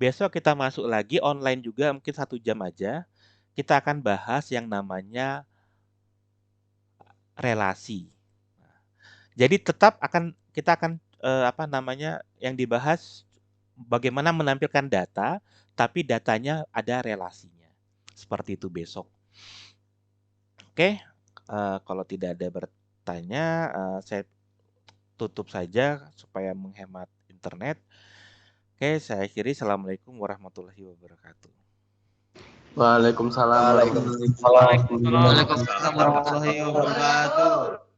Besok kita masuk lagi online juga mungkin 1 jam aja. Kita akan bahas yang namanya relasi. Jadi tetap kita akan yang dibahas bagaimana menampilkan data, tapi datanya ada relasinya. Seperti itu besok. Oke, kalau tidak ada bertanya, saya tutup saja supaya menghemat internet. Oke, saya akhiri. Assalamualaikum warahmatullahi wabarakatuh. Waalaikumsalam. Waalaikumsalam warahmatullahi wabarakatuh.